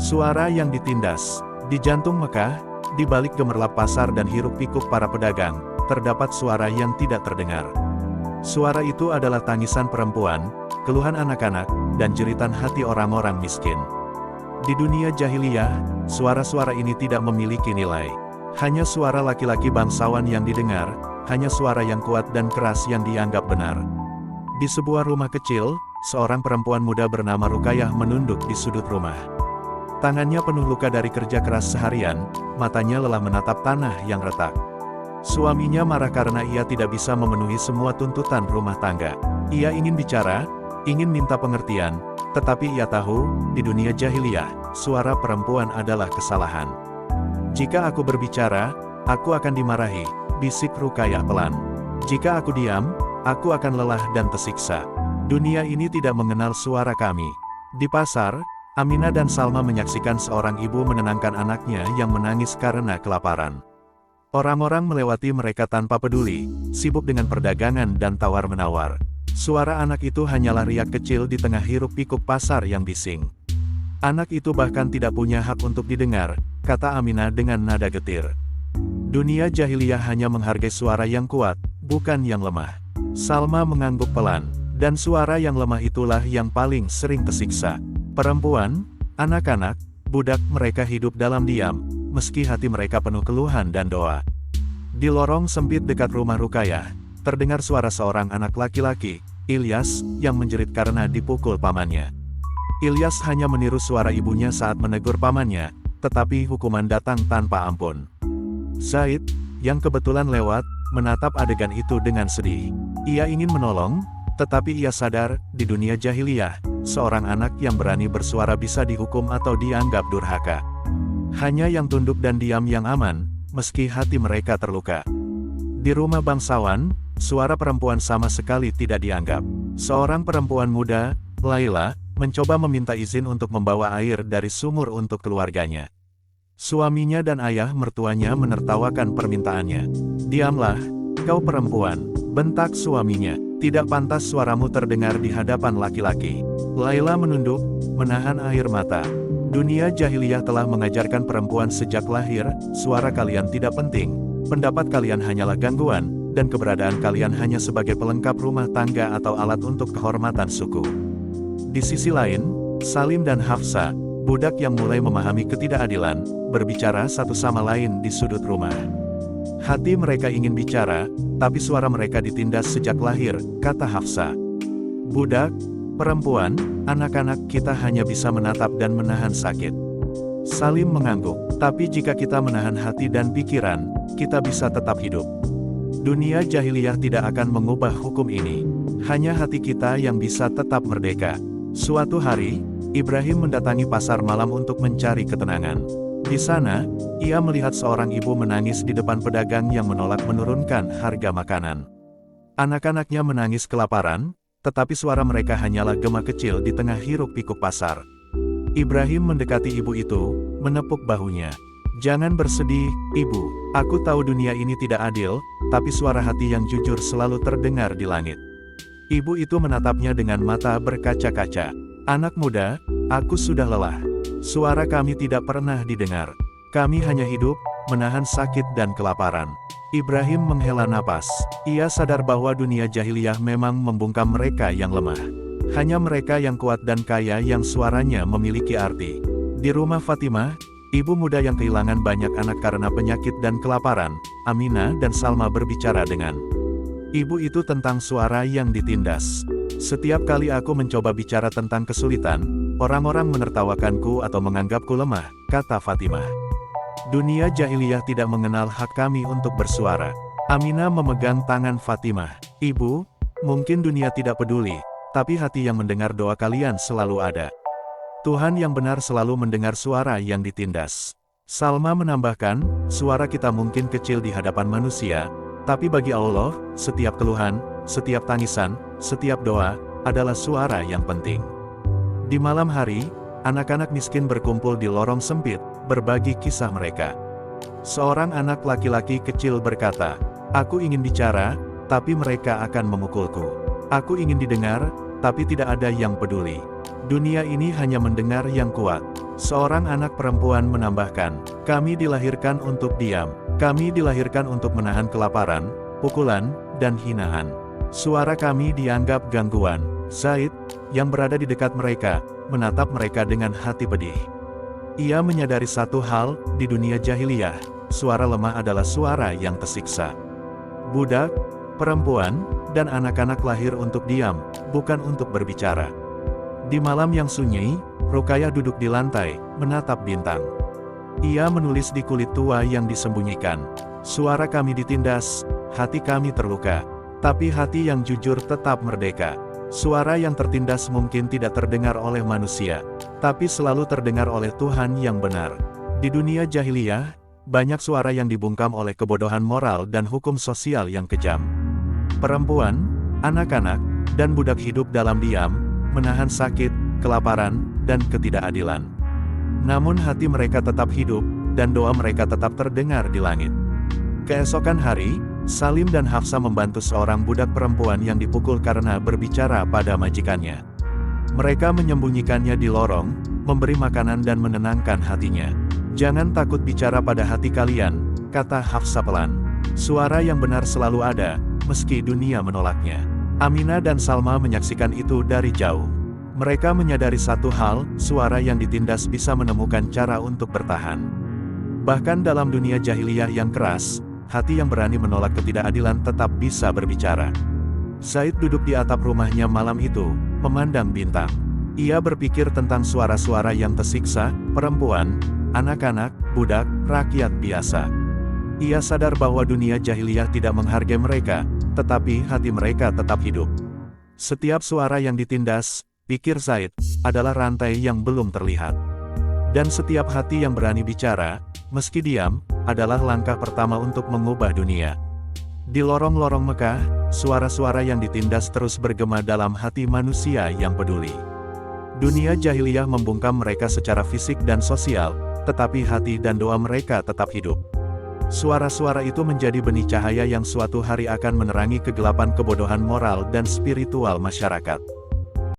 Suara yang ditindas. Di jantung Mekah, di balik gemerlap pasar dan hiruk-pikuk para pedagang, terdapat suara yang tidak terdengar. Suara itu adalah tangisan perempuan, keluhan anak-anak, dan jeritan hati orang-orang miskin. Di dunia jahiliyah, suara-suara ini tidak memiliki nilai. Hanya suara laki-laki bangsawan yang didengar, hanya suara yang kuat dan keras yang dianggap benar. Di sebuah rumah kecil, seorang perempuan muda bernama Rukayah menunduk di sudut rumah. Tangannya penuh luka dari kerja keras seharian, matanya lelah menatap tanah yang retak. Suaminya marah karena ia tidak bisa memenuhi semua tuntutan rumah tangga. Ia ingin bicara, ingin minta pengertian, tetapi ia tahu, di dunia jahiliyah, suara perempuan adalah kesalahan. Jika aku berbicara, aku akan dimarahi, bisik Rukayah pelan. Jika aku diam, aku akan lelah dan tersiksa. Dunia ini tidak mengenal suara kami. Di pasar, Aminah dan Salma menyaksikan seorang ibu menenangkan anaknya yang menangis karena kelaparan. Orang-orang melewati mereka tanpa peduli, sibuk dengan perdagangan dan tawar-menawar. Suara anak itu hanyalah riak kecil di tengah hiruk-pikuk pasar yang bising. Anak itu bahkan tidak punya hak untuk didengar, kata Aminah dengan nada getir. Dunia jahiliyah hanya menghargai suara yang kuat, bukan yang lemah. Salma mengangguk pelan, dan suara yang lemah itulah yang paling sering tersiksa. Perempuan, anak-anak, budak mereka hidup dalam diam, meski hati mereka penuh keluhan dan doa. Di lorong sempit dekat rumah Rukayah, terdengar suara seorang anak laki-laki, Ilyas, yang menjerit karena dipukul pamannya. Ilyas hanya meniru suara ibunya saat menegur pamannya, tetapi hukuman datang tanpa ampun. Zaid, yang kebetulan lewat, menatap adegan itu dengan sedih. Ia ingin menolong, tetapi ia sadar, di dunia jahiliyah, seorang anak yang berani bersuara bisa dihukum atau dianggap durhaka. Hanya yang tunduk dan diam yang aman, meski hati mereka terluka. Di rumah bangsawan, suara perempuan sama sekali tidak dianggap. Seorang perempuan muda, Laila, mencoba meminta izin untuk membawa air dari sumur untuk keluarganya. Suaminya dan ayah mertuanya menertawakan permintaannya. "Diamlah, kau perempuan," bentak suaminya. "Tidak pantas suaramu terdengar di hadapan laki-laki." Laila menunduk, menahan air mata. Dunia jahiliyah telah mengajarkan perempuan sejak lahir, suara kalian tidak penting, pendapat kalian hanyalah gangguan, dan keberadaan kalian hanya sebagai pelengkap rumah tangga atau alat untuk kehormatan suku. Di sisi lain, Salim dan Hafsa, budak yang mulai memahami ketidakadilan, berbicara satu sama lain di sudut rumah. Hati mereka ingin bicara, tapi suara mereka ditindas sejak lahir, kata Hafsa. "Budak, perempuan, anak-anak kita hanya bisa menatap dan menahan sakit." Salim mengangguk, "Tapi jika kita menahan hati dan pikiran, kita bisa tetap hidup." Dunia jahiliyah tidak akan mengubah hukum ini. Hanya hati kita yang bisa tetap merdeka. Suatu hari, Ibrahim mendatangi pasar malam untuk mencari ketenangan. Di sana, ia melihat seorang ibu menangis di depan pedagang yang menolak menurunkan harga makanan. Anak-anaknya menangis kelaparan, tetapi suara mereka hanyalah gema kecil di tengah hiruk-pikuk pasar. Ibrahim mendekati ibu itu, menepuk bahunya. "Jangan bersedih, ibu. Aku tahu dunia ini tidak adil, tapi suara hati yang jujur selalu terdengar di langit." Ibu itu menatapnya dengan mata berkaca-kaca. "Anak muda, aku sudah lelah. Suara kami tidak pernah didengar. Kami hanya hidup, menahan sakit dan kelaparan." Ibrahim menghela napas. Ia sadar bahwa dunia jahiliyah memang membungkam mereka yang lemah. Hanya mereka yang kuat dan kaya yang suaranya memiliki arti. Di rumah Fatimah, ibu muda yang kehilangan banyak anak karena penyakit dan kelaparan, Aminah dan Salma berbicara dengan ibu itu tentang suara yang ditindas. "Setiap kali aku mencoba bicara tentang kesulitan, orang-orang menertawakanku atau menganggapku lemah," kata Fatimah. "Dunia jahiliyah tidak mengenal hak kami untuk bersuara." Aminah memegang tangan Fatimah. "Ibu, mungkin dunia tidak peduli, tapi hati yang mendengar doa kalian selalu ada. Tuhan yang benar selalu mendengar suara yang ditindas." Salma menambahkan, "Suara kita mungkin kecil di hadapan manusia, tapi bagi Allah, setiap keluhan, setiap tangisan, setiap doa, adalah suara yang penting." Di malam hari, anak-anak miskin berkumpul di lorong sempit, berbagi kisah mereka. Seorang anak laki-laki kecil berkata, "Aku ingin bicara, tapi mereka akan memukulku. Aku ingin didengar, tapi tidak ada yang peduli." Dunia ini hanya mendengar yang kuat. Seorang anak perempuan menambahkan, kami dilahirkan untuk diam. Kami dilahirkan untuk menahan kelaparan, pukulan, dan hinaan. Suara kami dianggap gangguan. Zaid, yang berada di dekat mereka, menatap mereka dengan hati pedih. Ia menyadari satu hal, di dunia jahiliyah, suara lemah adalah suara yang tersiksa. Budak, perempuan, dan anak-anak lahir untuk diam, bukan untuk berbicara. Di malam yang sunyi, Ruqayyah duduk di lantai, menatap bintang. Ia menulis di kulit tua yang disembunyikan. Suara kami ditindas, hati kami terluka. Tapi hati yang jujur tetap merdeka. Suara yang tertindas mungkin tidak terdengar oleh manusia, tapi selalu terdengar oleh Tuhan yang benar. Di dunia jahiliyah, banyak suara yang dibungkam oleh kebodohan moral dan hukum sosial yang kejam. Perempuan, anak-anak, dan budak hidup dalam diam, menahan sakit, kelaparan, dan ketidakadilan. Namun hati mereka tetap hidup, dan doa mereka tetap terdengar di langit. Keesokan hari, Salim dan Hafsa membantu seorang budak perempuan yang dipukul karena berbicara pada majikannya. Mereka menyembunyikannya di lorong, memberi makanan dan menenangkan hatinya. Jangan takut bicara pada hati kalian, kata Hafsa pelan. Suara yang benar selalu ada, meski dunia menolaknya. Aminah dan Salma menyaksikan itu dari jauh. Mereka menyadari satu hal, suara yang ditindas bisa menemukan cara untuk bertahan. Bahkan dalam dunia jahiliyah yang keras, hati yang berani menolak ketidakadilan tetap bisa berbicara. Zaid duduk di atap rumahnya malam itu, memandang bintang. Ia berpikir tentang suara-suara yang tersiksa, perempuan, anak-anak, budak, rakyat biasa. Ia sadar bahwa dunia jahiliyah tidak menghargai mereka, tetapi hati mereka tetap hidup. Setiap suara yang ditindas, pikir Zaid, adalah rantai yang belum terlihat. Dan setiap hati yang berani bicara, meski diam, adalah langkah pertama untuk mengubah dunia. Di lorong-lorong Mekah, suara-suara yang ditindas terus bergema dalam hati manusia yang peduli. Dunia jahiliyah membungkam mereka secara fisik dan sosial, tetapi hati dan doa mereka tetap hidup. Suara-suara itu menjadi benih cahaya yang suatu hari akan menerangi kegelapan kebodohan moral dan spiritual masyarakat.